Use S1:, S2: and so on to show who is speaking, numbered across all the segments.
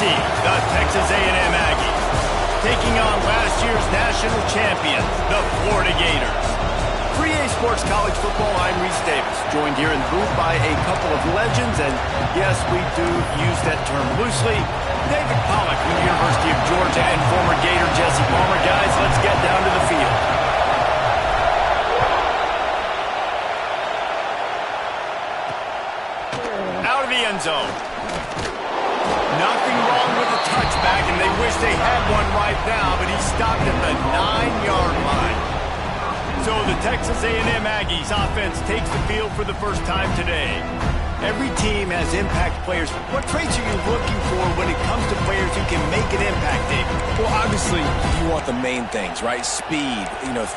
S1: seed, the Texas A&M Aggies, taking on last year's national champions, the Florida Gators. For EA Sports College Football, I'm Reese Davis, joined here in the booth by a couple of legends, and yes, we do use that term loosely. David Pollack from the University of Georgia and former Gator Jesse Palmer. Guys, let's get down to the field. Out of the end zone. Nothing wrong with the touchback, and they wish they had one right now, but he stopped at the 9-yard line. So the Texas A&M Aggies offense takes the field for the first time today. Every team has impact players. What traits are you looking for when it comes to players who can make an impact, David?
S2: Well, obviously, you want the main things, right? Speed,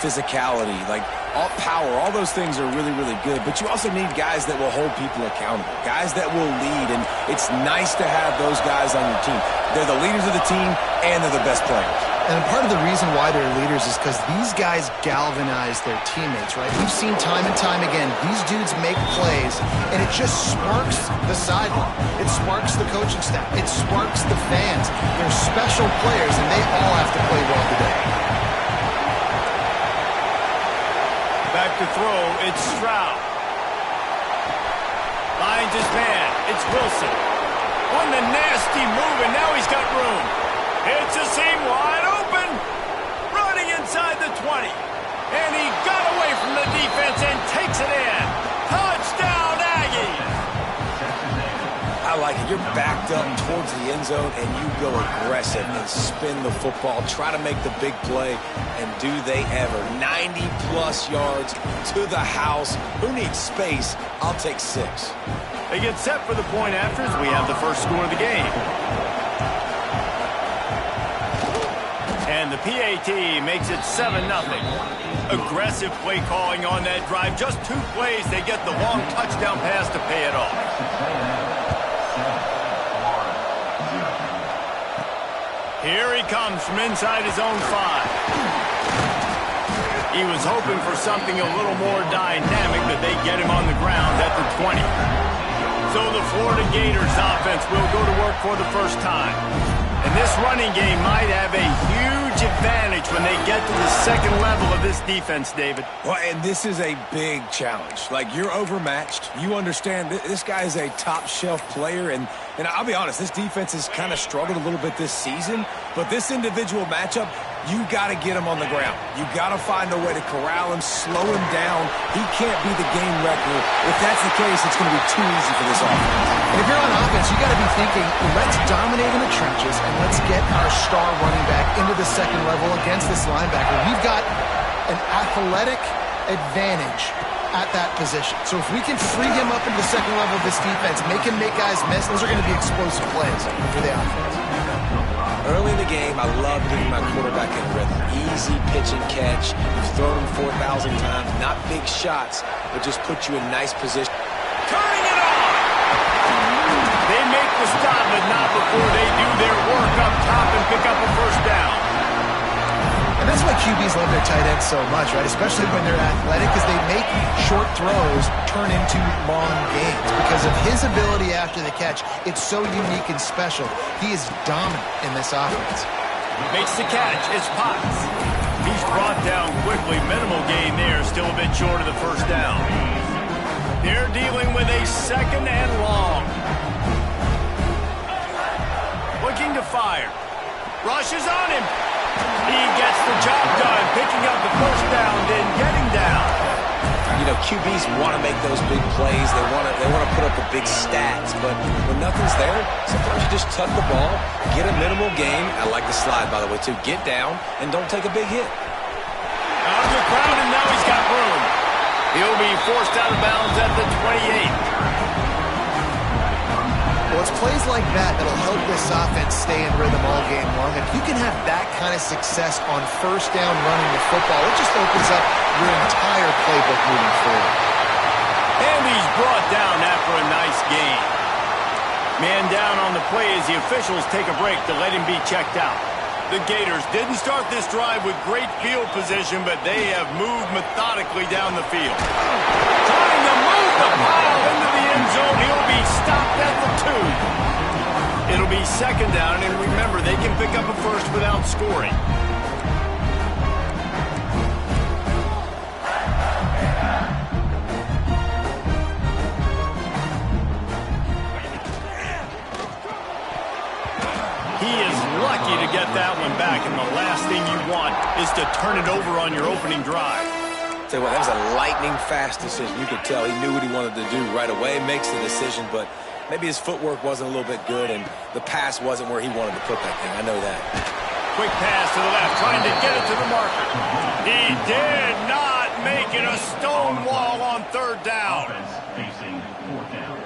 S2: physicality, like all power. All those things are really, really good. But you also need guys that will hold people accountable, guys that will lead. And it's nice to have those guys on your team. They're the leaders of the team, and they're the best players.
S3: And part of the reason why they're leaders is because these guys galvanize their teammates, right? We've seen time and time again, these dudes make plays, and it just sparks the sideline. It sparks the coaching staff. It sparks the fans. They're special players, and they all have to play well today.
S1: Back to throw, it's Stroud. Finds his man, it's Wilson. On the nasty move, and now he's got room. It's a seam wide open. Running inside the 20. And he got away from the defense and takes it in. Touchdown, Aggies!
S2: I like it. You're backed up towards the end zone, and you go aggressive and spin the football, try to make the big play, and do they ever. 90-plus yards to the house. Who needs space? I'll take 6.
S1: They get set for the point after as we have the first score of the game. And the PAT makes it 7-0. Aggressive play calling on that drive. Just 2 plays, they get the long touchdown pass to pay it off. Here he comes from inside his own 5. He was hoping for something a little more dynamic, but they get him on the ground at the 20. So the Florida Gators offense will go to work for the first time. And this running game might have a huge advantage when they get to the second level of this defense, David.
S2: Well, and this is a big challenge. Like, you're overmatched. You understand this guy is a top-shelf player, and I'll be honest, this defense has kind of struggled a little bit this season, but this individual matchup, you got to get him on the ground. You got to find a way to corral him, slow him down. He can't be the game wrecker. If that's the case, it's going to be too easy for this offense.
S3: And if you're on offense, you got to be thinking, let's dominate in the trenches and let's get our star running back into the second level against this linebacker. We've got an athletic advantage at that position. So if we can free him up into the second level of this defense, make him make guys miss, those are going to be explosive plays for the offense.
S2: Early in the game, I love getting my quarterback in rhythm. Easy pitch and catch. You've thrown him 4,000 times. Not big shots, but just put you in nice position.
S1: Turning it on! They make the stop, but not before they do their work up top and pick up a first down.
S3: And that's why QBs love their tight ends so much, right? Especially when they're athletic, because they make short throws turn into long gains. Because of his ability after the catch, it's so unique and special. He is dominant in this offense.
S1: Makes the catch. It's Potts. He's brought down quickly. Minimal gain there. Still a bit short of the first down. They're dealing with a second and long. Looking to fire. Rushes on him. He gets the job done, picking up the first down, then getting down.
S2: QBs want to make those big plays. They want to put up the big stats. But when nothing's there, sometimes you just tuck the ball, get a minimal gain. I like the slide, by the way, too. Get down and don't take a big hit.
S1: Out of the crowd, and now he's got room. He'll be forced out of bounds at the 28.
S3: Well, it's plays like that that'll help this offense stay in rhythm all game long. If you can have that kind of success on first down running the football, it just opens up your entire playbook moving forward.
S1: And he's brought down after a nice gain. Man down on the play as the officials take a break to let him be checked out. The Gators didn't start this drive with great field position, but they have moved methodically down the field. Trying to move the pile into the end zone. He'll be stopped at the 2. It'll be second down, and remember, they can pick up a first without scoring. He is lucky to get that one back, and the last thing you want is to turn it over on your opening drive.
S2: Tell you what, that was a lightning-fast decision. You could tell he knew what he wanted to do right away, makes the decision, but maybe his footwork wasn't a little bit good, and the pass wasn't where he wanted to put that thing. I know that.
S1: Quick pass to the left, trying to get it to the marker. He did not make it a stone wall on third down.
S4: Facing fourth down.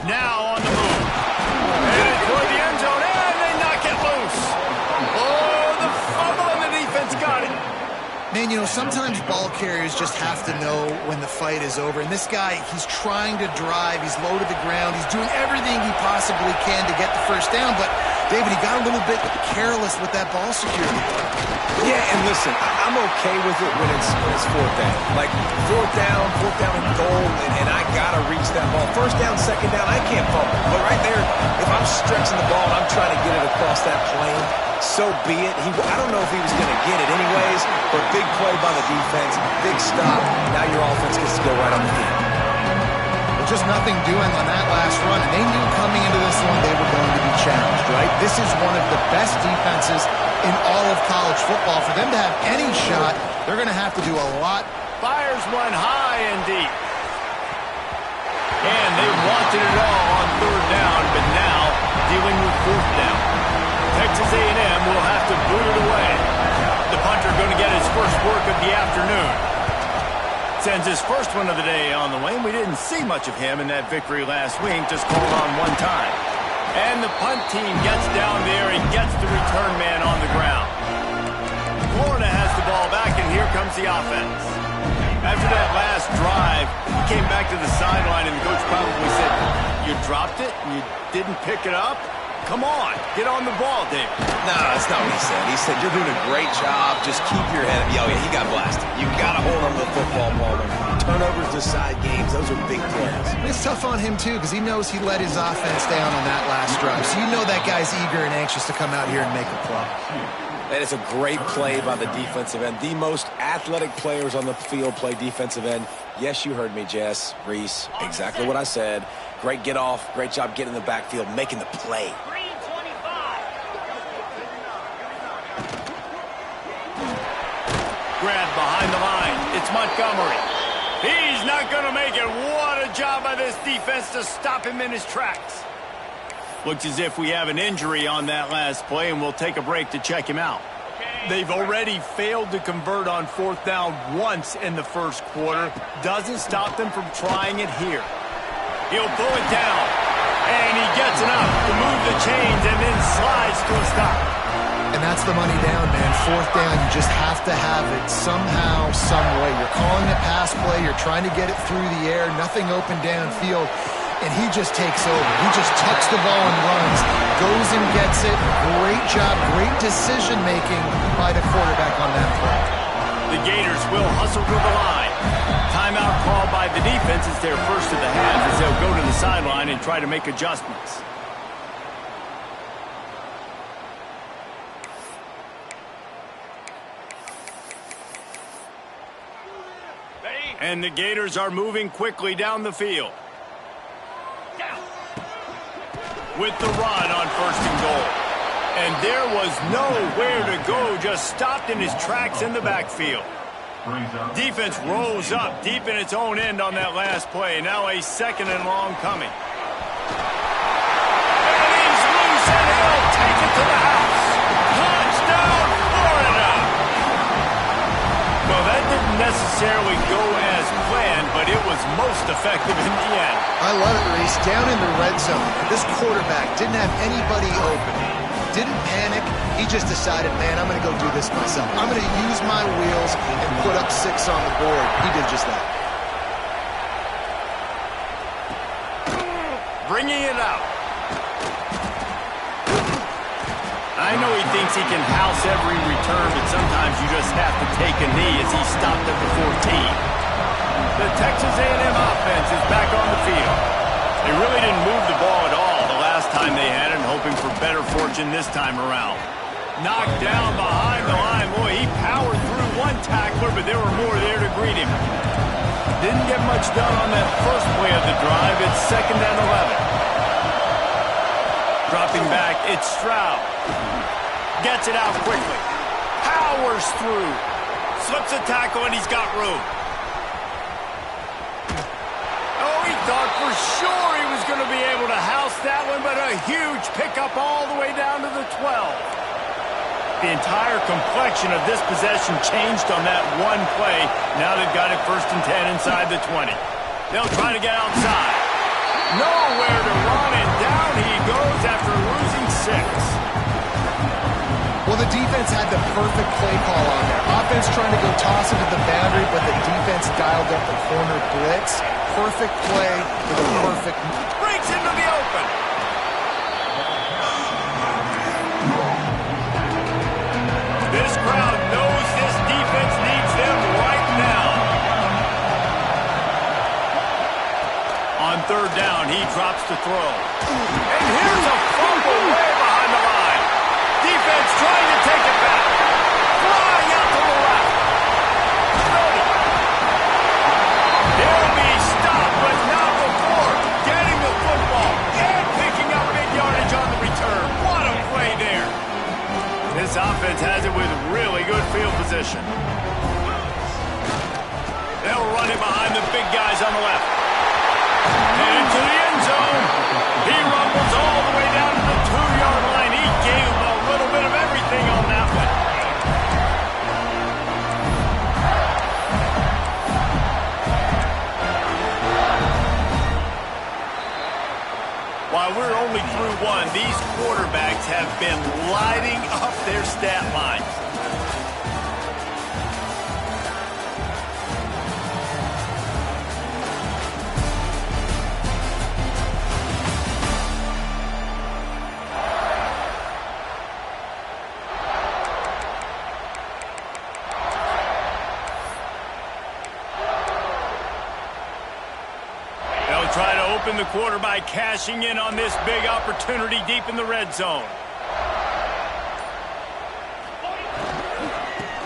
S1: Now on the move. Headed toward the end zone, and they knock it loose. Oh, the fumble, and the defense got it.
S3: Man, you know, sometimes ball carriers just have to know when the fight is over. And this guy, he's trying to drive. He's low to the ground. He's doing everything he possibly can to get the first down. But, David, he got a little bit careless with that ball security.
S2: Yeah, and listen, I'm okay with it when it's fourth down. Like, fourth down and goal, and I got to reach that ball. First down, second down, I can't fumble. But right there, if I'm stretching the ball and I'm trying to get it across that plane, so be it. I don't know if he was going to get it anyways, but big play by the defense, big stop. Now your offense gets to go right on the field.
S3: Well, just nothing doing on that last run, and they knew coming into this one they were going to be challenged, right? This is one of the best defenses in all of college football. For them to have any shot, they're going to have to do a lot.
S1: Fires one high and deep. And they wanted it all on third down, but now dealing with fourth down. Texas A&M will have to boot it away. The punter going to get his first work of the afternoon. Sends his first one of the day on the way. We didn't see much of him in that victory last week, just called on one time. And the punt team gets down there and gets the return man on the ground. Florida has the ball back, and here comes the offense. After that last drive, he came back to the sideline, and the coach probably said, "You dropped it? You didn't pick it up? Come on, get on the ball, David."
S2: No, that's not what he said. He said, "You're doing a great job. Just keep your head up." Yeah, he got blasted. You got to hold on to the football, Palmer. Turnovers decide games. Those are big plays.
S3: It's tough on him, too, because he knows he let his offense down on that last drive. So you know that guy's eager and anxious to come out here and make a play.
S2: And it's a great play by the defensive end. The most athletic players on the field play defensive end. Yes, you heard me, Jess, Reese. Exactly what I said. Great get off. Great job getting in the backfield, making the play.
S1: Grab behind the line. It's Montgomery. He's not going to make it. What a job by this defense to stop him in his tracks. Looks as if we have an injury on that last play, and we'll take a break to check him out. They've already failed to convert on fourth down once in the first quarter. Doesn't stop them from trying it here. He'll pull it down, and he gets enough to move the chains and then slides to a stop.
S3: And that's the money down, man. Fourth down, you just have to have it somehow, some way. You're calling a pass play. You're trying to get it through the air. Nothing open downfield. And he just takes over. He just tucks the ball and runs. Goes and gets it. Great job. Great decision-making by the quarterback on that play.
S1: The Gators will hustle to the line. Timeout called by the defense. It's their first of the half as they'll go to the sideline and try to make adjustments. And the Gators are moving quickly down the field. With the run on first and goal. And there was nowhere to go, just stopped in his tracks in the backfield. Defense rose up deep in its own end on that last play. Now a second and long coming. And he's loose, and he'll take it to the house. Touchdown, Florida! Well, that didn't necessarily go as planned, but it was most effective in the end.
S3: I love it, Reese. Down in the red zone, this quarterback didn't have anybody open. Didn't panic. He just decided, man, I'm going to go do this myself. I'm going to use my wheels and put up 6 on the board. He did just that.
S1: Bringing it out. I know he thinks he can house every return, but sometimes you just have to take a knee as he stopped at the 14. The Texas A&M offense is back on the field. They really didn't move the ball at all the last time they had it, hoping for better fortune this time around. Knocked down behind the line. Boy, he powered through one tackler, but there were more there to greet him. Didn't get much done on that first play of the drive. It's 2nd and 11. Dropping back, it's Stroud. Gets it out quickly. Powers through. Slips a tackle, and he's got room. Oh, he thought for sure he was going to be able to house that one, but a huge pickup all the way down to the 12. The entire complexion of this possession changed on that one play. Now they've got it 1st and 10 inside the 20. They'll try to get outside. Nowhere to run, and down he goes after losing 6.
S3: Well, the defense had the perfect play call on there. Offense trying to go toss it to the boundary, but the defense dialed up the corner blitz. Perfect play with a perfect...
S1: Breaks into the open. This crowd knows this defense needs them right now. On 3rd down, he drops to throw. And here's a fumble way behind the line. Defense trying to take it back. Flying out to the left. They'll be stopped, but not before getting the football and picking up big yardage on the return. What a play there. This offense has it with really good field position. They'll run it behind the big guys on the left. And into the end zone. He rumbles all the way down to the 2-yard line. He gave him a little bit of everything on that one. While we're only through one, these quarterbacks have been lighting up their stat lines. Try to open the quarter by cashing in on this big opportunity deep in the red zone.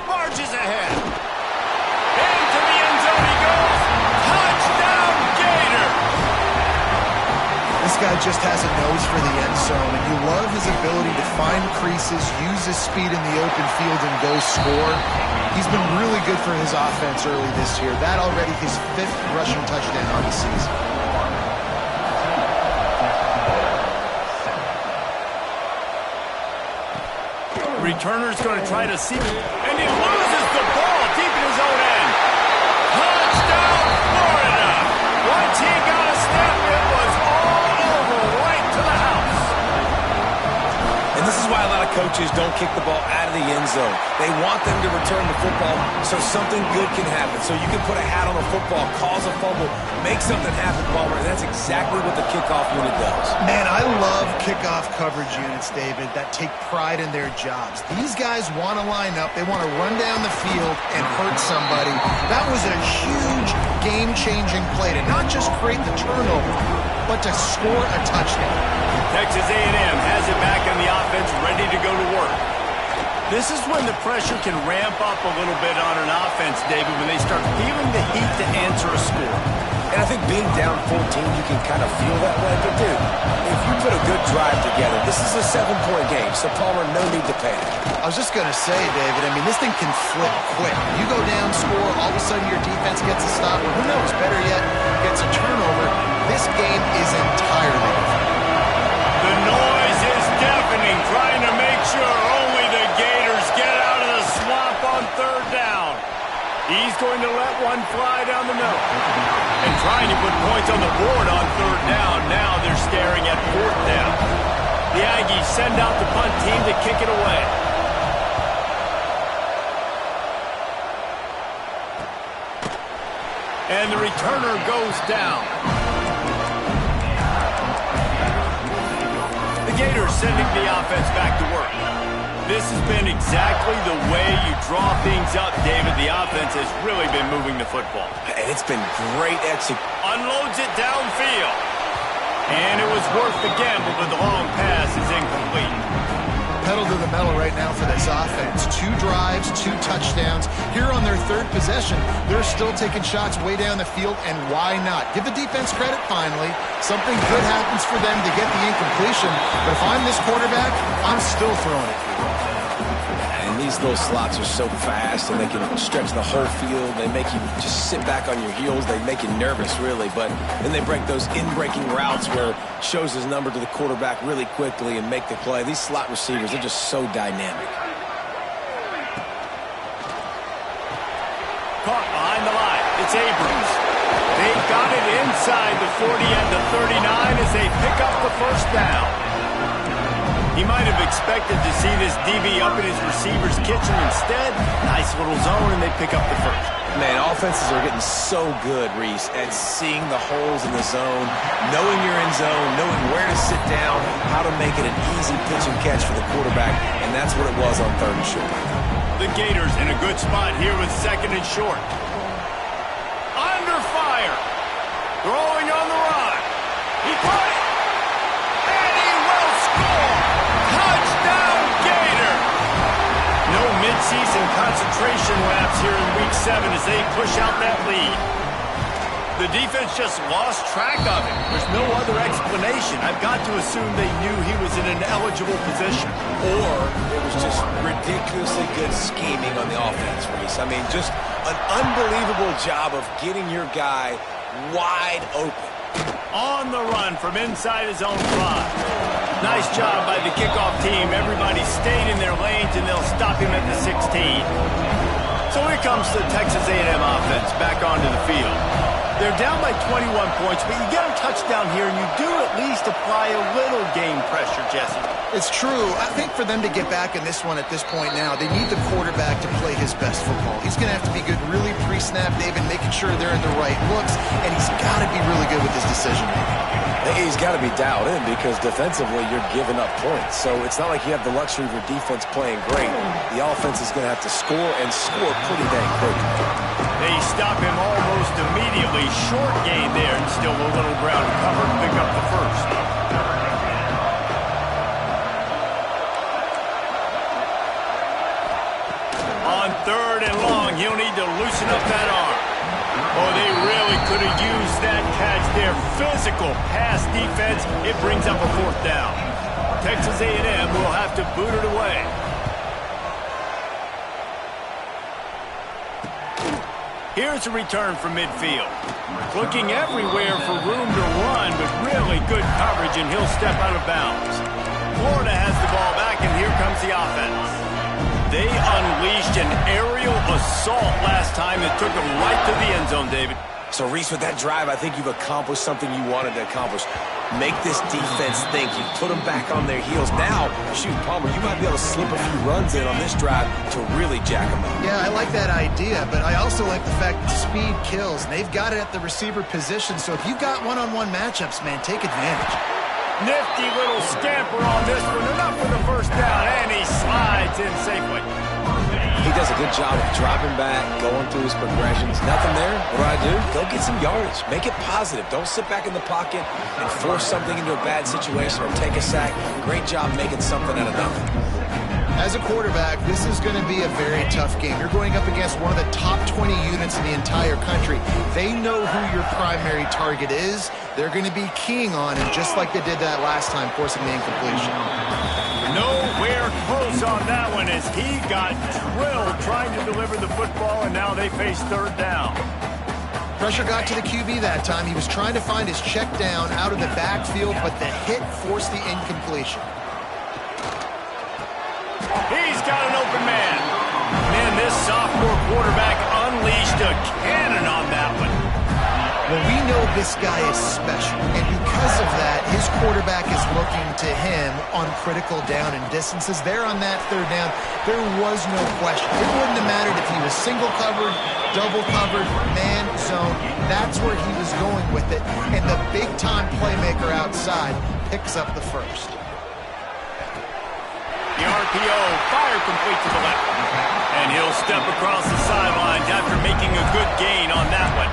S1: Marches ahead. Into the end zone he goes. Touchdown, Gator!
S3: This guy just has a nose for the end zone, and you love his ability to find creases, use his speed in the open field, and go score. He's been really good for his offense early this year. That already his 5th rushing touchdown on the season.
S1: Returner's going to try to see him, and he loses the ball deep in his own end. Touchdown, Florida! Once he got a snap, it was all over, right to the house.
S2: And this is why a lot of coaches don't kick the ball out of the end zone. They want them to return the football so something good can happen. So you can put a hat on a football, cause a fumble, make something happen, Palmer, and that's exactly what the kickoff unit does.
S3: Man, I love kickoff coverage units, David, that take pride in their jobs. These guys want to line up. They want to run down the field and hurt somebody. That was a huge game-changing play to not just create the turnover, but to score a touchdown.
S1: Texas A&M has it back on the offense, ready to go to work. This is when the pressure can ramp up a little bit on an offense, David, when they start feeling the heat to answer a score.
S2: And I think being down 14, you can kind of feel that way. But, dude, if you put a good drive together, this is a 7-point game, so Palmer, no need to panic.
S3: I was just going to say, David, I mean, this thing can flip quick. You go down, score, all of a sudden your defense gets a stop, or who knows, better yet, gets a turnover. This game is entirely different.
S1: The noise is deafening, trying to make sure only the Gators get out of the swamp on 3rd down. He's going to let one fly down the middle. And trying to put points on the board on 3rd down. Now they're staring at 4th down. The Aggies send out the punt team to kick it away. And the returner goes down. The Gators sending the offense back to work. This has been exactly the way you draw things up, David. The offense has really been moving the football.
S2: And it's been great execution.
S1: Unloads it downfield. And it was worth the gamble, but the long pass is incomplete.
S3: Pedal to the metal right now for this offense. 2 drives, 2 touchdowns. Here on their 3rd possession, they're still taking shots way down the field, and why not? Give the defense credit finally. Something good happens for them to get the incompletion, but if I'm this quarterback, I'm still throwing it.
S2: And these little slots are so fast, and they can stretch the whole field. They make you just sit back on your heels. They make you nervous, really. But then they break those in-breaking routes where it shows his number to the quarterback really quickly and make the play. These slot receivers are just so dynamic.
S1: Caught behind the line. It's Abrams. They got it inside the 40 and the 39 as they pick up the first down. He might have expected to see this DB up in his receiver's kitchen. Instead, nice little zone, and they pick up the first.
S2: Man, offenses are getting so good, Reese, at seeing the holes in the zone, knowing you're in zone, knowing where to sit down, how to make it an easy pitch and catch for the quarterback, and that's what it was on 3rd and short.
S1: The Gators in a good spot here with 2nd and short. Under fire. Throwing on the run. He caught it. And he will score. Touchdown, Gator. No midseason concentration laps here in Week 7 as they push out that lead. The defense just lost track of him. There's no other explanation. I've got to assume they knew he was in an eligible position.
S2: Or it was just ridiculously good scheming on the offense, Reese. I mean, just an unbelievable job of getting your guy wide open.
S1: On the run from inside his own 5. Nice job by the kickoff team. Everybody stayed in their lanes, and they'll stop him at the 16. So here comes the Texas A&M offense back onto the field. They're down by 21 points, but you get a touchdown here, and you do at least apply a little game pressure, Jesse.
S3: It's true. I think for them to get back in this one at this point now, they need the quarterback to play his best football. He's going to have to be good really pre-snap, David, making sure they're in the right looks, and he's got to be really good with his decision-making.
S2: He's got to be dialed in because defensively you're giving up points. So it's not like you have the luxury of your defense playing great. The offense is going to have to score and score pretty dang quick.
S1: They stop him almost immediately. Short gain there and still a little ground to cover to pick up the first. On 3rd and long, he'll need to loosen up that arm. Oh, they really could have used that catch there. Physical pass defense. It brings up a 4th down. Texas A&M will have to boot it away. Here's a return from midfield. Looking everywhere for room to run, but really good coverage, and he'll step out of bounds. Florida has the ball back, and here comes the offense. They unleashed an aerial assault last time that took them right to the end zone, David.
S2: So, Reese, with that drive, I think you've accomplished something you wanted to accomplish. Make this defense think. You put them back on their heels. Now, shoot, Palmer, you might be able to slip a few runs in on this drive to really jack them up.
S3: Yeah, I like that idea, but I also like the fact that speed kills. They've got it at the receiver position, so if you've got one-on-one matchups, man, take advantage.
S1: Nifty little scamper on this one. Enough for the first down, and he slides in safely.
S2: He does a good job of dropping back, going through his progressions. Nothing there. What do? Go get some yardage. Make it positive. Don't sit back in the pocket and force something into a bad situation or take a sack. Great job making something out of nothing.
S3: As a quarterback, this is going to be a very tough game. You're going up against one of the top 20 units in the entire country. They know who your primary target is. They're going to be keying on him, just like they did that last time, forcing the incompletion.
S1: Nowhere close on that one as he got drilled trying to deliver the football, and now they face 3rd down.
S3: Pressure got to the QB that time. He was trying to find his check down out of the backfield, but the hit forced the incompletion.
S1: He's got an open man. Man, this sophomore quarterback unleashed a cannon on that one.
S3: Well, we know this guy is special, and because of that, his quarterback is looking to him on critical down and distances. There on that 3rd down, there was no question. It wouldn't have mattered if he was single covered, double covered, man, zone. That's where he was going with it, and the big-time playmaker outside picks up the first.
S1: Yard RPO, fire complete to the left. And he'll step across the sidelines after making a good gain on that one.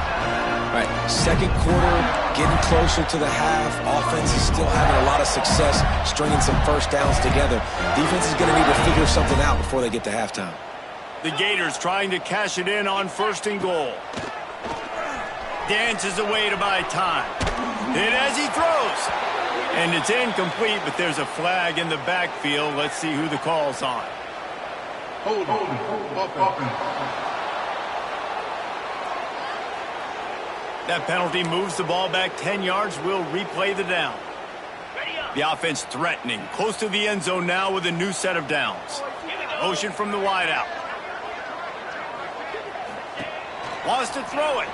S2: Right, second quarter, getting closer to the half. Offense is still having a lot of success stringing some first downs together. Defense is going to need to figure something out before they get to halftime.
S1: The Gators trying to cash it in on 1st and goal. Dances away to buy time. And as he throws. And it's incomplete, but there's a flag in the backfield. Let's see who the call's on.
S5: Hold on.
S1: That penalty moves the ball back 10 yards. We'll replay the down. The offense threatening. Close to the end zone now with a new set of downs. Motion from the wideout. Wants to throw it.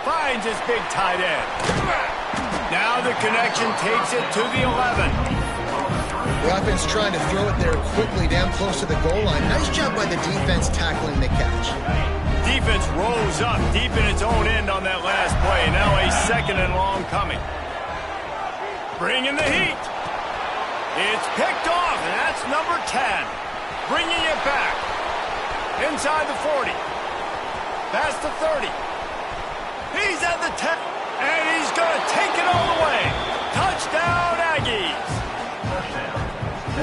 S1: Finds his big tight end. Now the connection takes it to the 11.
S3: The offense trying to throw it there quickly down close to the goal line. Nice job by the defense tackling the catch.
S1: Defense rose up deep in its own end on that last play. Now a 2nd and long coming. Bringing the heat. It's picked off, and that's number 10. Bringing it back. Inside the 40. Past the 30. He's at the 10. And he's going to take it all the way. Touchdown, Aggies.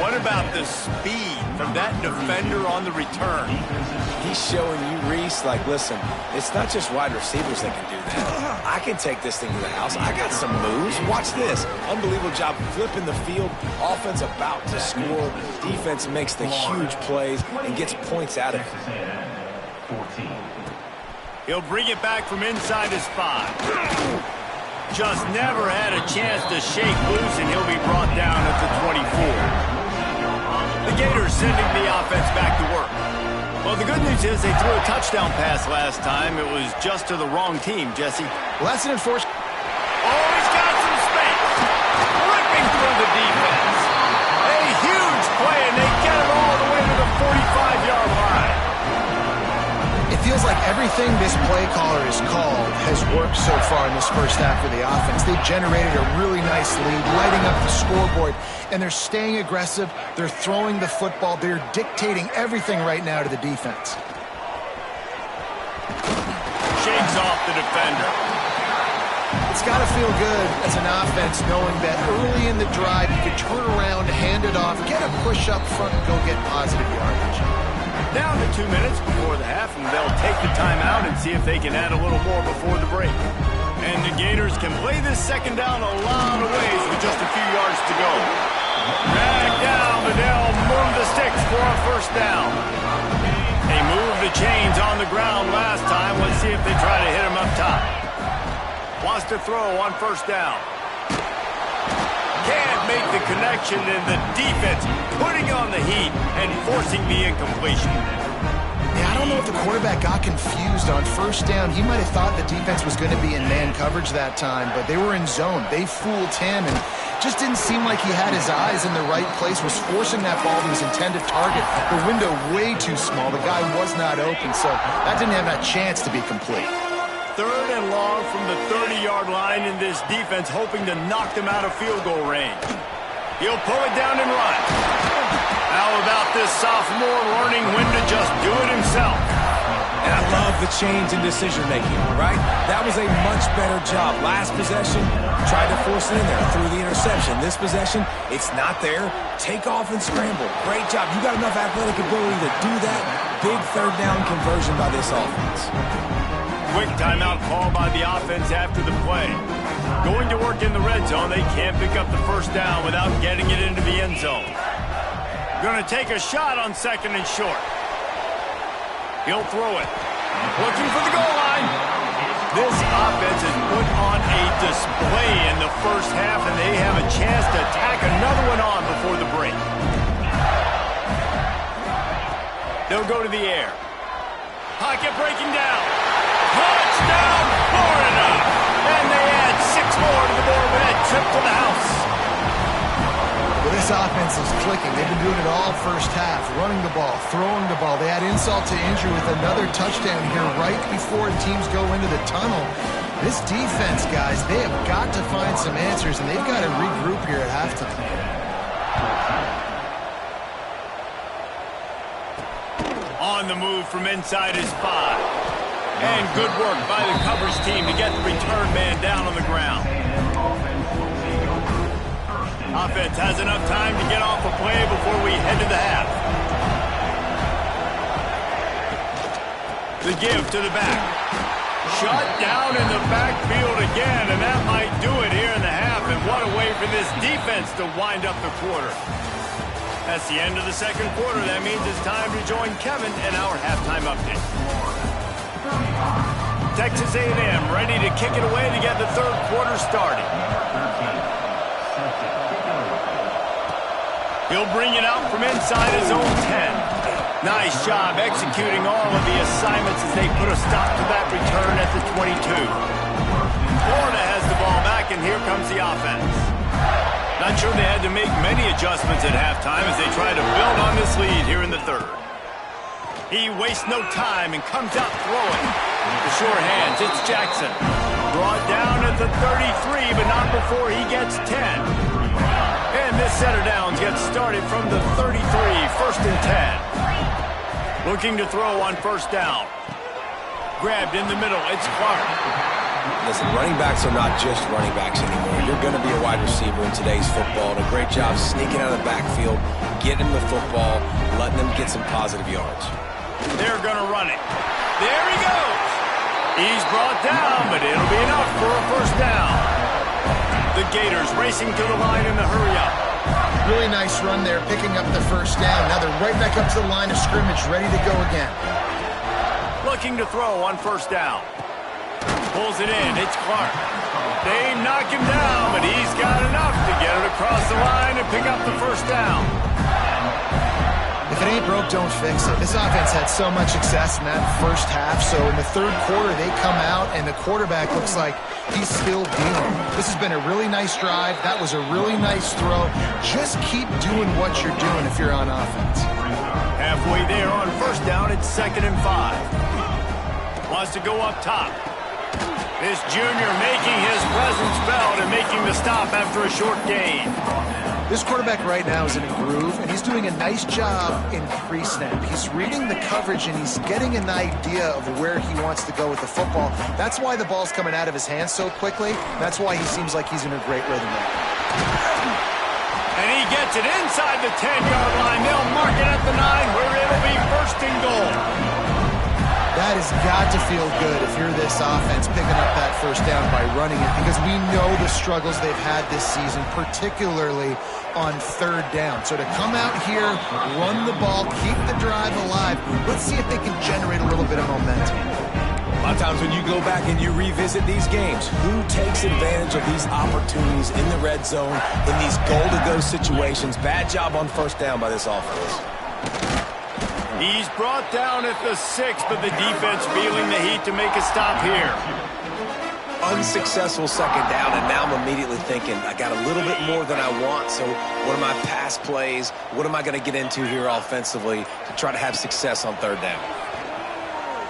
S1: What about the speed from that defender on the return?
S2: He's showing you, Reese, like, listen, it's not just wide receivers that can do that. I can take this thing to the house. I got some moves. Watch this. Unbelievable job flipping the field. Offense about to score. Defense makes the huge plays and gets points out of it.
S4: 14.
S1: He'll bring it back from inside his 5. Just never had a chance to shake loose, and he'll be brought down at the 24. The Gators sending the offense back to work. Well, the good news is they threw a touchdown pass last time. It was just to the wrong team, Jesse.
S3: Well, that's an enforced.
S1: Oh, he's got some space. Ripping through the defense. A huge play, and they get it all the way to the 45-yard line.
S3: It feels like everything this play caller has called has worked so far in this first half of the offense. They've generated a really nice lead, lighting up the scoreboard, and they're staying aggressive. They're throwing the football. They're dictating everything right now to the defense.
S1: Shakes off the defender.
S3: It's got to feel good as an offense knowing that early in the drive you can turn around, hand it off, get a push up front, and go get positive yardage.
S1: Down to 2 minutes before the half, and they'll take the timeout and see if they can add a little more before the break. And the Gators can play this 2nd down a lot of ways with just a few yards to go. Back down, but they'll move the sticks for a 1st down. They moved the chains on the ground last time. Let's see if they try to hit him up top. Wants to throw on 1st down. Can't make the connection, and the defense putting on the heat and forcing the incompletion.
S3: Yeah, I don't know if the quarterback got confused on 1st down. He might have thought the defense was going to be in man coverage that time, but they were in zone. They fooled him, and just didn't seem like he had his eyes in the right place, was forcing that ball to his intended target. The window way too small. The guy was not open, so that didn't have a chance to be complete.
S1: 3rd and long from the 30-yard line, in this defense hoping to knock them out of field goal range. He'll pull it down and run. How about this sophomore learning when to just do it himself?
S2: And I love the change in decision-making, right? That was a much better job. Last possession, tried to force it in there through the interception. This possession, it's not there. Take off and scramble. Great job. You got enough athletic ability to do that. Big 3rd down conversion by this offense.
S1: Quick timeout call by the offense after the play. Going to work in the red zone. They can't pick up the 1st down without getting it into the end zone. Going to take a shot on 2nd and short. He'll throw it. Looking for the goal line. This offense has put on a display in the first half, and they have a chance to tack another one on before the break. They'll go to the air. Pocket breaking down. Touchdown, Florida! And they add 6 more to the board with that trip to the house.
S3: Well, this offense is clicking. They've been doing it all first half, running the ball, throwing the ball. They add insult to injury with another touchdown here right before teams go into the tunnel. This defense, guys, they have got to find some answers, and they've got to regroup here at halftime.
S1: On the move from inside his 5. And good work by the coverage team to get the return man down on the ground. Offense has enough time to get off a play before we head to the half. The give to the back. Shut down in the backfield again, and that might do it here in the half. And what a way for this defense to wind up the quarter. That's the end of the second quarter. That means it's time to join Kevin and our halftime update. Texas A&M ready to kick it away to get the third quarter started. He'll bring it out from inside his own 10. Nice job executing all of the assignments as they put a stop to that return at the 22. Florida has the ball back, and here comes the offense. Not sure they had to make many adjustments at halftime as they try to build on this lead here in the third. He wastes no time and comes out throwing. The sure hands, it's Jackson. Brought down at the 33, but not before he gets 10. And this set of downs gets started from the 33, 1st and 10. Looking to throw on first down. Grabbed in the middle, it's Clark.
S2: Listen, running backs are not just running backs anymore. You're going to be a wide receiver in today's football. And a great job sneaking out of the backfield, getting him the football, letting him get some positive yards.
S1: They're going to run it. There he goes. He's brought down, but it'll be enough for a first down. The Gators racing to the line in the hurry-up.
S3: Really nice run there, picking up the first down. Now they're right back up to the line of scrimmage, ready to go again.
S1: Looking to throw on first down. Pulls it in. It's Clark. They knock him down, but he's got enough to get it across the line and pick up the first down.
S3: If it ain't broke, don't fix it. This offense had so much success in that first half, so in the third quarter, they come out, and the quarterback looks like he's still dealing. This has been a really nice drive. That was a really nice throw. Just keep doing what you're doing if you're on offense.
S1: Halfway there on first down, it's 2nd and 5. Wants to go up top. This junior making his presence felt and making the stop after a short gain.
S3: This quarterback right now is in a groove, and he's doing a nice job in pre-snap. He's reading the coverage, and he's getting an idea of where he wants to go with the football. That's why the ball's coming out of his hands so quickly. That's why he seems like he's in a great rhythm right now.
S1: And he gets it inside the 10-yard line. They'll mark it at the 9, where it'll be 1st and goal.
S3: That has got to feel good if you're this offense picking up that first down by running it, because we know the struggles they've had this season, particularly on third down. So to come out here, run the ball, keep the drive alive, let's see if they can generate a little bit of momentum.
S2: A lot of times when you go back and you revisit these games, who takes advantage of these opportunities in the red zone, in these goal-to-go situations? Bad job on first down by this offense.
S1: He's brought down at the 6, but the defense feeling the heat to make a stop here.
S2: Unsuccessful second down, and now I'm immediately thinking, I got a little bit more than I want, so what are my pass plays? What am I going to get into here offensively to try to have success on third down?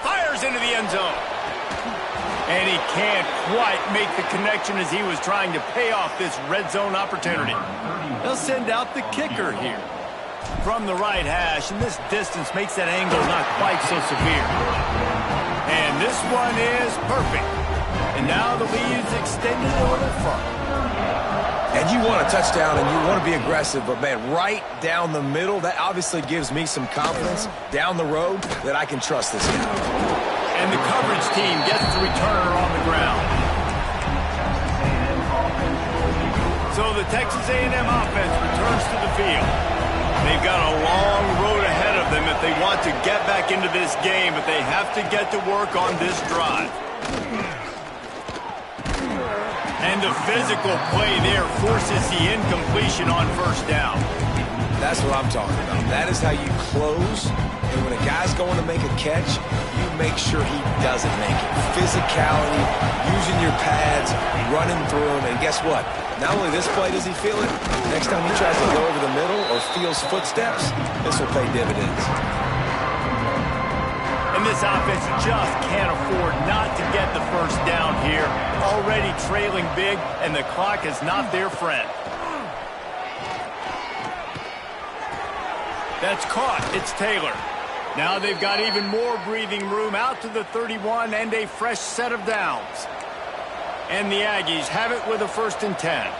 S1: Fires into the end zone. And he can't quite make the connection as he was trying to pay off this red zone opportunity. They'll send out the kicker here. From the right hash, and this distance makes that angle not quite so severe. And this one is perfect. And now the lead is extended a little further.
S2: And you want a touchdown, and you want to be aggressive, but, man, right down the middle, that obviously gives me some confidence down the road that I can trust this guy.
S1: And the coverage team gets the returner on the ground. So the Texas A&M offense returns to the field. They've got a long road ahead of them if they want to get back into this game, but they have to get to work on this drive. And the physical play there forces the incompletion on first down.
S2: That's what I'm talking about. That is how you close. And when a guy's going to make a catch, you make sure he doesn't make it. Physicality, using your pads, running through them. And guess what? Not only this play does he feel it, next time he tries to go over the middle or feels footsteps, this will pay dividends.
S1: And this offense just can't afford not to get the first down here. Already trailing big, and the clock is not their friend. That's caught. It's Taylor. Now they've got even more breathing room out to the 31 and a fresh set of downs. And the Aggies have it with a 1st and 10.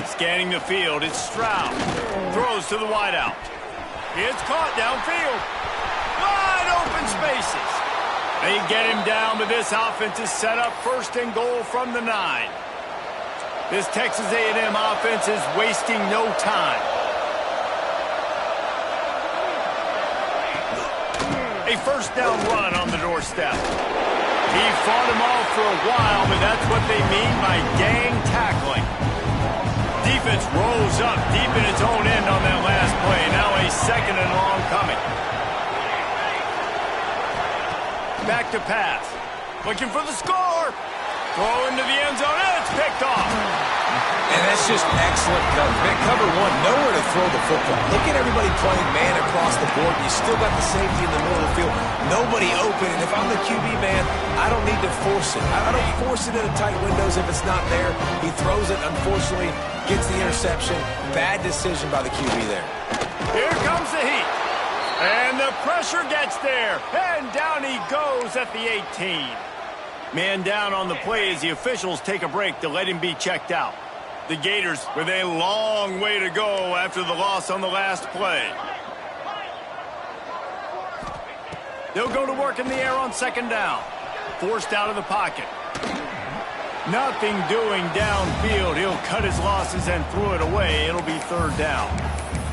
S1: Scanning the field, it's Stroud. Throws to the wideout. It's caught downfield. Wide open spaces. They get him down, but this offense is set up 1st and goal from the 9. This Texas A&M offense is wasting no time. A 1st down run on the doorstep. He fought him off for a while, but that's what they mean by gang tackling. Defense rolls up deep in its own end on that last play. Now a 2nd and long coming. Back to pass. Looking for the score. Throw into the end zone, and it's picked off.
S2: And that's just excellent coverage. Man, cover one, nowhere to throw the football. Look at everybody playing man across the board. You still got the safety in the middle of the field. Nobody open. And if I'm the QB, man, I don't need to force it. I don't force it into tight windows if it's not there. He throws it, unfortunately, gets the interception. Bad decision by the QB there.
S1: Here comes the heat. And the pressure gets there. And down he goes at the 18. Man down on the play as the officials take a break to let him be checked out. The Gators with a long way to go after the loss on the last play. They'll go to work in the air on 2nd down. Forced out of the pocket. Nothing doing downfield. He'll cut his losses and throw it away. It'll be 3rd down.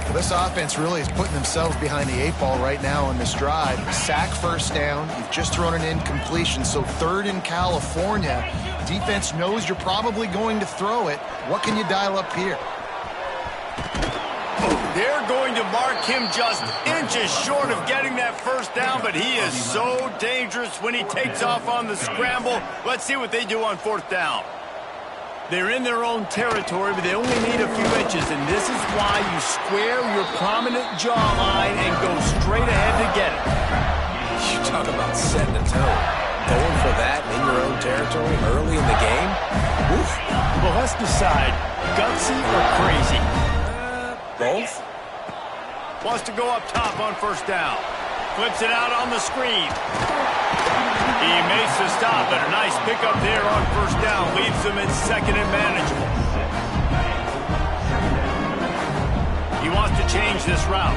S3: Well, this offense really is putting themselves behind the 8 ball right now on this drive. Sack 1st down. You've just thrown an incompletion, so 3rd in California. Defense knows you're probably going to throw it. What can you dial up here?
S1: They're going to mark him just inches short of getting that 1st down, but he is so dangerous when he takes off on the scramble. Let's see what they do on 4th down. They're in their own territory, but they only need a few inches, and this is why you square your prominent jawline and go straight ahead to get it.
S2: You talk about setting a tone. Going for that in your own territory early in the game? Oof.
S1: Well, let's decide, gutsy or crazy?
S2: Both?
S1: Wants to go up top on 1st down. Flips it out on the screen. He makes the stop, but a nice pickup there on 1st down. Leaves them in 2nd and manageable. He wants to change this route.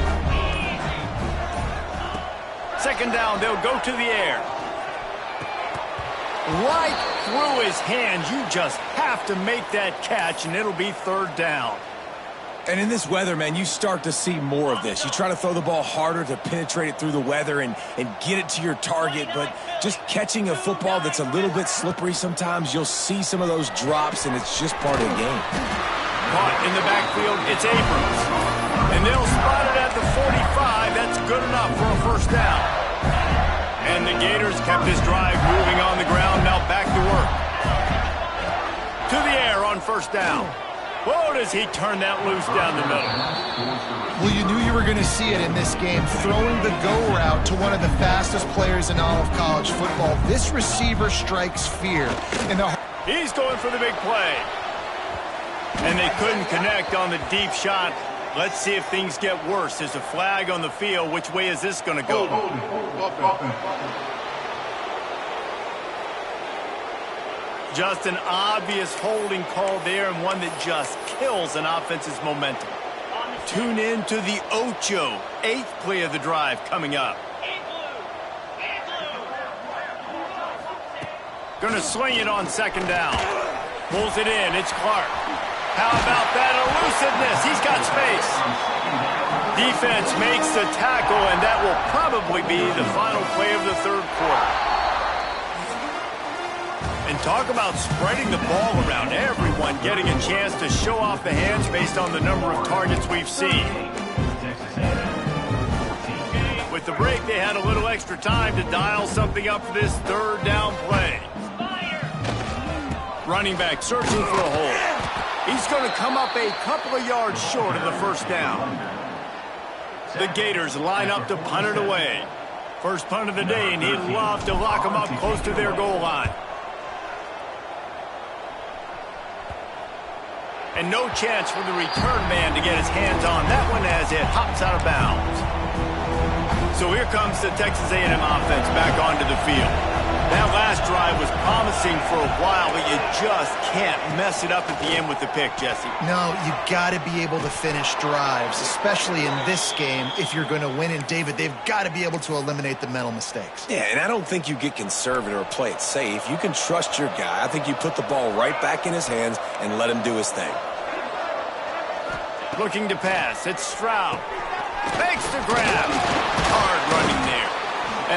S1: 2nd down, they'll go to the air. Right through his hands. You just have to make that catch, and it'll be 3rd down.
S2: And in this weather, man, you start to see more of this. You try to throw the ball harder to penetrate it through the weather and get it to your target, but just catching a football that's a little bit slippery sometimes, you'll see some of those drops, and it's just part of the game.
S1: Caught in the backfield, it's Abrams. And they'll spot it at the 45. That's good enough for a 1st down. And the Gators kept this drive moving on the ground, now back to work. To the air on 1st down. Whoa, does he turn that loose down the middle.
S3: Well, you knew you were going to see it in this game, throwing the go route to one of the fastest players in all of college football. This receiver strikes fear.
S1: He's going for the big play. And they couldn't connect on the deep shot. Let's see if things get worse. There's a flag on the field. Which way is this going to go? Just an obvious holding call there, and one that just kills an offense's momentum. Tune in to the Ocho, 8th play of the drive coming up. Gonna swing it on 2nd down. Pulls it in, it's Clark. How about that elusiveness? He's got space. Defense makes the tackle, and that will probably be the final play of the 3rd quarter. And talk about spreading the ball around. Everyone getting a chance to show off the hands based on the number of targets we've seen. With the break, they had a little extra time to dial something up for this 3rd down play. Running back searching for a hole. He's going to come up a couple of yards short of the 1st down. The Gators line up to punt it away. First punt of the day, and he'd love to lock them up close to their goal line. And no chance for the return man to get his hands on that one as it hops out of bounds. So here comes the Texas A&M offense back onto the field. That last drive was promising for a while, but you just can't mess it up at the end with the pick, Jesse.
S3: No, you got to be able to finish drives, especially in this game if you're going to win. And, David, they've got to be able to eliminate the mental mistakes.
S2: Yeah, and I don't think you get conservative or play it safe. You can trust your guy. I think you put the ball right back in his hands and let him do his thing.
S1: Looking to pass. It's Stroud. Makes the grab. Hard running there.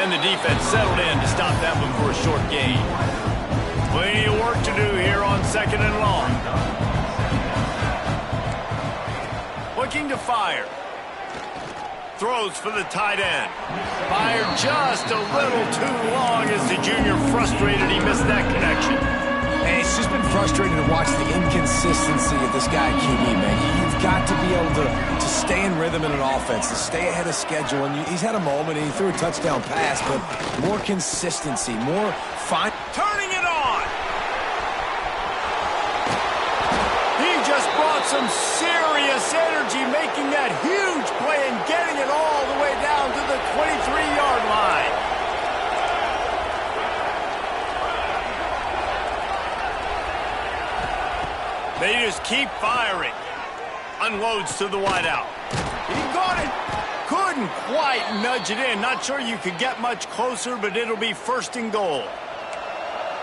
S1: And the defense settled in to stop that one for a short gain. Plenty of work to do here on 2nd and long. Looking to fire. Throws for the tight end. Fired just a little too long as the junior frustrated he missed that connection.
S2: And it's just been frustrating to watch the inconsistency of this guy, QB, man. You've got to be able to stay in rhythm in an offense, to stay ahead of schedule. And he's had a moment, and he threw a touchdown pass, but more consistency, more fine.
S1: Turning it on! He just brought some serious energy, making that huge play and getting it all the way down to the 23-yard line. They just keep firing. Unloads to the wideout. He got it. Couldn't quite nudge it in. Not sure you could get much closer, but it'll be 1st and goal.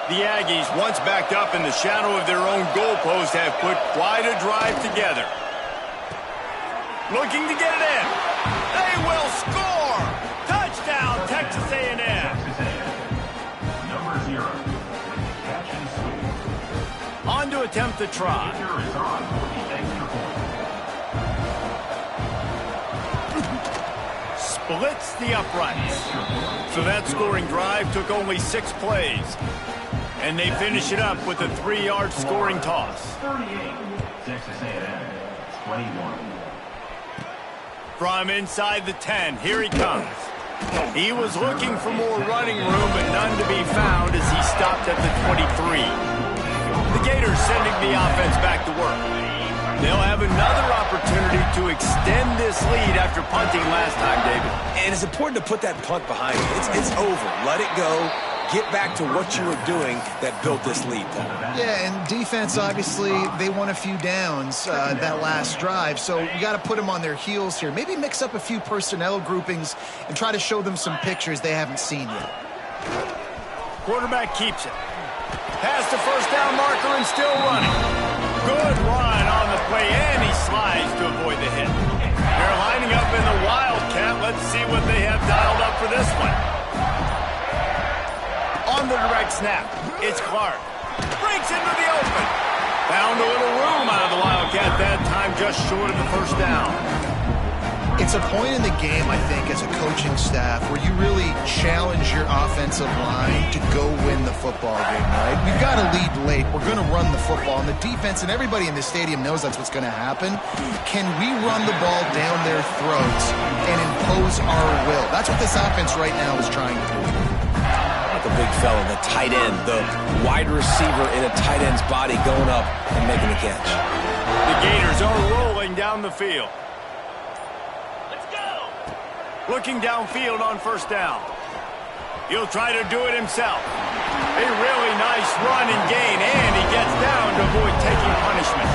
S1: The Aggies, once backed up in the shadow of their own goalpost, have put quite a drive together. Looking to get it in. They will score. Touchdown, Texas A&M.
S4: Number 0. Catch and sweep.
S1: On to attempt the try.
S4: Kicker is on for the extra point.
S1: Splits the uprights. So that scoring drive took only 6 plays. And they finish it up with a 3-yard scoring toss.
S4: 38. Texas A&M. 21.
S1: From inside the 10, here he comes. He was looking for more running room, but none to be found as he stopped at the 23. The Gators sending the offense back to work. They'll have another opportunity to extend this lead after punting last time, David.
S2: And it's important to put that punt behind you. It's over. Let it go. Get back to what you were doing that built this lead, Paul.
S3: Yeah, and defense, obviously, they won a few downs that last drive, so you got to put them on their heels here. Maybe mix up a few personnel groupings and try to show them some pictures they haven't seen yet.
S1: Quarterback keeps it. Past the first down marker and still running. Good run on the play, and he slides to avoid the hit. They're lining up in the Wildcat. Let's see what they have dialed up for this one. On the direct snap, it's Clark. Breaks into the open. Found a little room out of the Wildcat that time, just short of the first down.
S3: It's a point in the game, I think, as a coaching staff where you really challenge your offensive line to go win the football game, right? We've got to lead late. We're going to run the football. And the defense and everybody in the stadium knows that's what's going to happen. Can we run the ball down their throats and impose our will? That's what this offense right now is trying to do.
S2: The big fella, the tight end, the wide receiver in a tight end's body going up and making the catch.
S1: The Gators are rolling down the field. Let's go! Looking downfield on first down. He'll try to do it himself. A really nice run and gain, and he gets down to avoid taking punishment.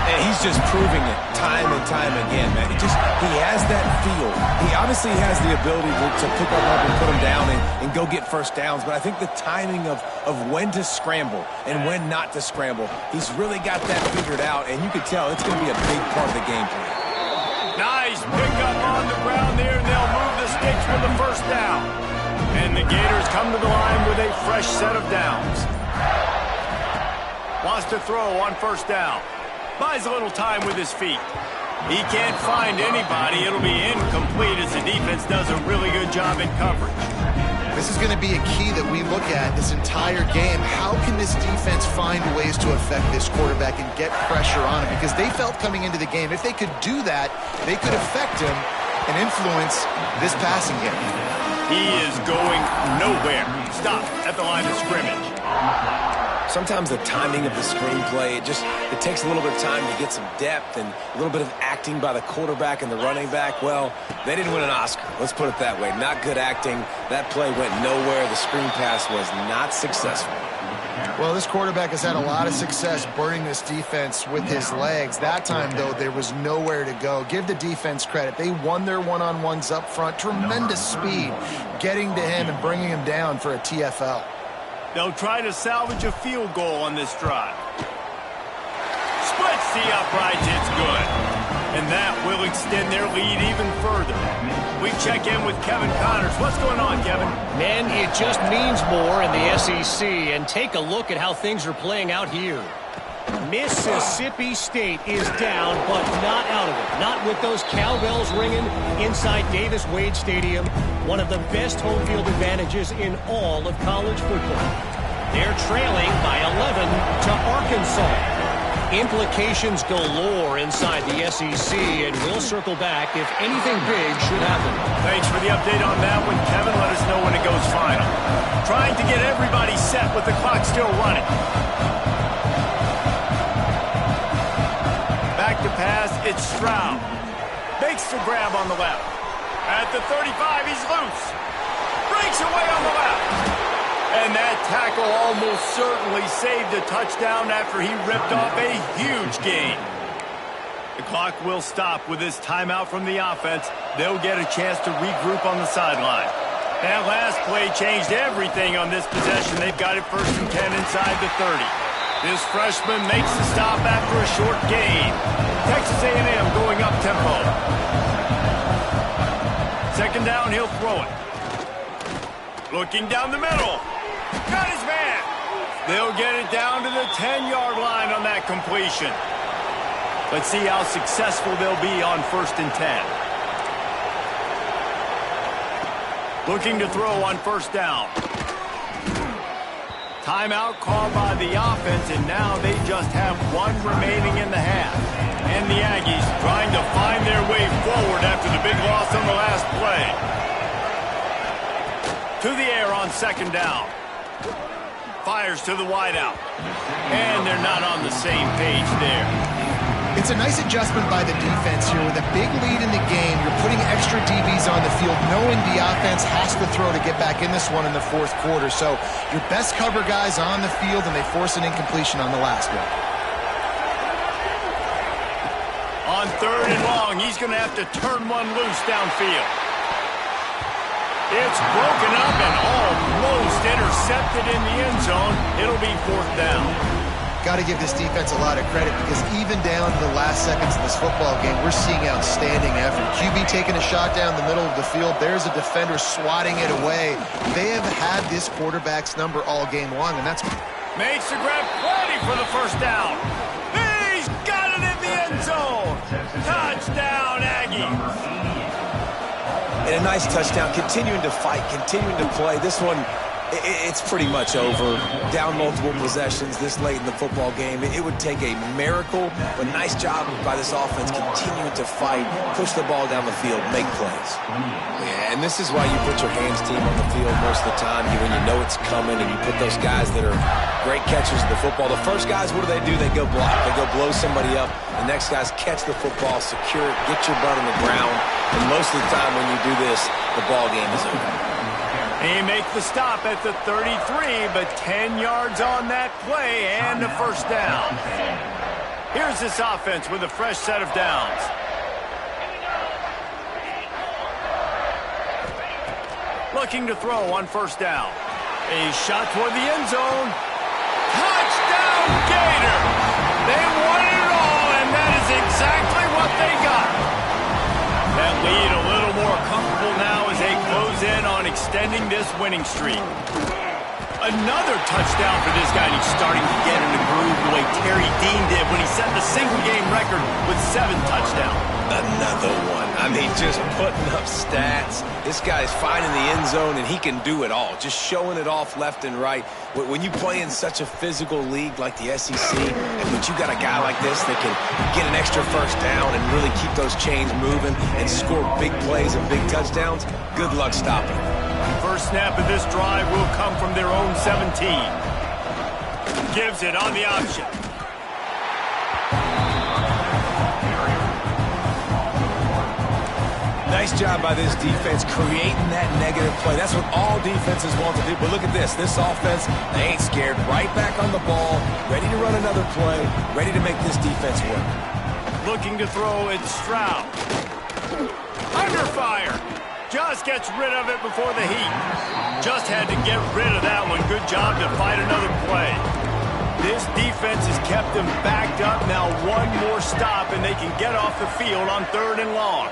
S2: And he's just proving it time and time again, man. He has that feel. He obviously has the ability to pick them up and put them down and go get first downs, but I think the timing of when to scramble and when not to scramble, he's really got that figured out, and you can tell it's going to be a big part of the game plan.
S1: Nice pickup on the ground there, and they'll move the sticks for the first down. And the Gators come to the line with a fresh set of downs. Wants to throw on first down. Buys a little time with his feet. He can't find anybody. It'll be incomplete as the defense does a really good job in coverage.
S3: This is going to be a key that we look at this entire game. How can this defense find ways to affect this quarterback and get pressure on him? Because they felt coming into the game, if they could do that, they could affect him and influence this passing game.
S1: He is going nowhere. Stop at the line of scrimmage.
S2: Sometimes the timing of the screenplay, it takes a little bit of time to get some depth and a little bit of acting by the quarterback and the running back. Well, they didn't win an Oscar. Let's put it that way. Not good acting. That play went nowhere. The screen pass was not successful.
S3: Well, this quarterback has had a lot of success burning this defense with his legs. That time, though, there was nowhere to go. Give the defense credit. They won their one-on-ones up front. Tremendous speed getting to him and bringing him down for a TFL.
S1: They'll try to salvage a field goal on this drive. Splits the uprights, it's good. And that will extend their lead even further. We check in with Kevin Connors. What's going on, Kevin?
S6: Man, it just means more in the SEC. And take a look at how things are playing out here. Mississippi State is down, but not out of it. Not with those cowbells ringing inside Davis-Wade Stadium, one of the best home field advantages in all of college football. They're trailing by 11 to Arkansas. Implications galore inside the SEC, and we'll circle back if anything big should happen.
S1: Thanks for the update on that one, Kevin. Let us know when it goes final. Trying to get everybody set with the clock still running. Back to pass, it's Stroud. Makes the grab on the left. At the 35, he's loose. Breaks away on the left. And that tackle almost certainly saved a touchdown after he ripped off a huge gain. The clock will stop with this timeout from the offense. They'll get a chance to regroup on the sideline. That last play changed everything on this possession. They've got it 1st and 10 inside the 30. This freshman makes the stop after a short gain. Texas A&M going up tempo. 2nd down, he'll throw it. Looking down the middle. Got his man. They'll get it down to the 10-yard line on that completion. Let's see how successful they'll be on 1st and 10. Looking to throw on 1st down. Timeout called by the offense, and now they just have one remaining in the half. And the Aggies trying to find their way forward after the big loss on the last play. To the air on 2nd down. Fires to the wideout. And they're not on the same page there.
S3: It's a nice adjustment by the defense here. With a big lead in the game, you're putting extra DBs on the field, knowing the offense has to throw to get back in this one in the 4th quarter. So your best cover guys on the field, and they force an incompletion on the last one.
S1: On 3rd and long, he's going to have to turn one loose downfield. It's broken up and almost intercepted in the end zone. It'll be 4th down.
S3: Got to give this defense a lot of credit, because even down to the last seconds of this football game, we're seeing outstanding effort. QB taking a shot down the middle of the field. There's a defender swatting it away. They have had this quarterback's number all game long, and that's...
S1: Makes the grab, plenty for the 1st down. He's got it in the end zone. Touchdown, Aggie.
S2: And a nice touchdown, continuing to fight, continuing to play. This one, it's pretty much over. Down multiple possessions this late in the football game. It would take a miracle, but nice job by this offense continuing to fight, push the ball down the field, make plays. Yeah, and this is why you put your hands team on the field most of the time, when you know it's coming, and you put those guys that are great catchers of the football. The first guys, what do? They go block. They go blow somebody up. The next guys catch the football, secure it, get your butt on the ground. And most of the time when you do this, the ball game is over.
S1: They make the stop at the 33, but 10 yards on that play and a 1st down. Here's this offense with a fresh set of downs. Looking to throw on 1st down. A shot toward the end zone. Touchdown, Gator! They wanted it all, and that is exactly what they got. That lead a little more comfortable now as they close in on extending this winning streak. Another touchdown for this guy, and he's starting to get in the groove the way Terry Dean did when he set the single-game record with 7 touchdowns.
S2: Another one. I mean, just putting up stats. This guy's finding the end zone, and he can do it all. Just showing it off left and right. When you play in such a physical league like the SEC, but you got a guy like this that can get an extra 1st down and really keep those chains moving and score big plays and big touchdowns, good luck stopping.
S1: First snap of this drive will come from their own 17. gives it on the option.
S2: Nice job by this defense creating that negative play. That's what all defenses want to do. But look at this. This offense, they ain't scared. Right back on the ball, ready to run another play, ready to make this defense work.
S1: Looking to throw, it's Stroud. Under fire. Just gets rid of it before the heat. Just had to get rid of that one. Good job to fight another play. This defense has kept them backed up. Now one more stop, and they can get off the field on 3rd and long.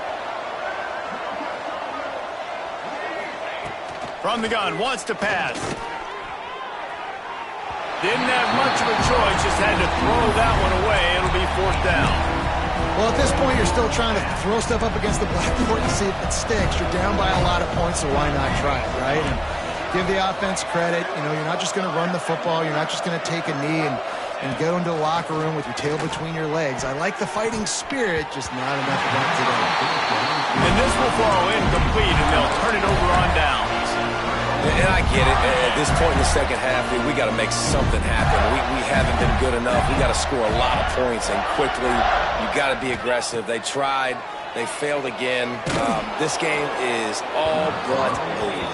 S1: From the gun, wants to pass. Didn't have much of a choice, just had to throw that one away. It'll be 4th down.
S3: Well, at this point, you're still trying to throw stuff up against the blackboard and see if it sticks. You're down by a lot of points, so why not try it, right? And give the offense credit. You know, you're not just going to run the football. You're not just going to take a knee and go into the locker room with your tail between your legs. I like the fighting spirit, just not enough of that today.
S1: And this will fall incomplete, and they'll turn it over on downs.
S2: And I get it. At this point in the second half, we got to make something happen. We haven't been good enough. We got to score a lot of points, and quickly. You got to be aggressive. They tried. They failed again. This game is all but over.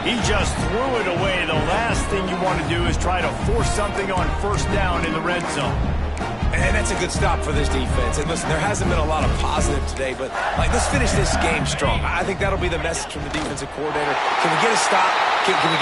S1: He just threw it away. The last thing you want to do is try to force something on 1st down in the red zone.
S2: And that's a good stop for this defense. And listen, there hasn't been a lot of positive today, but let's finish this game strong. I think that'll be the message from the defensive coordinator. Can we get a stop? Can we get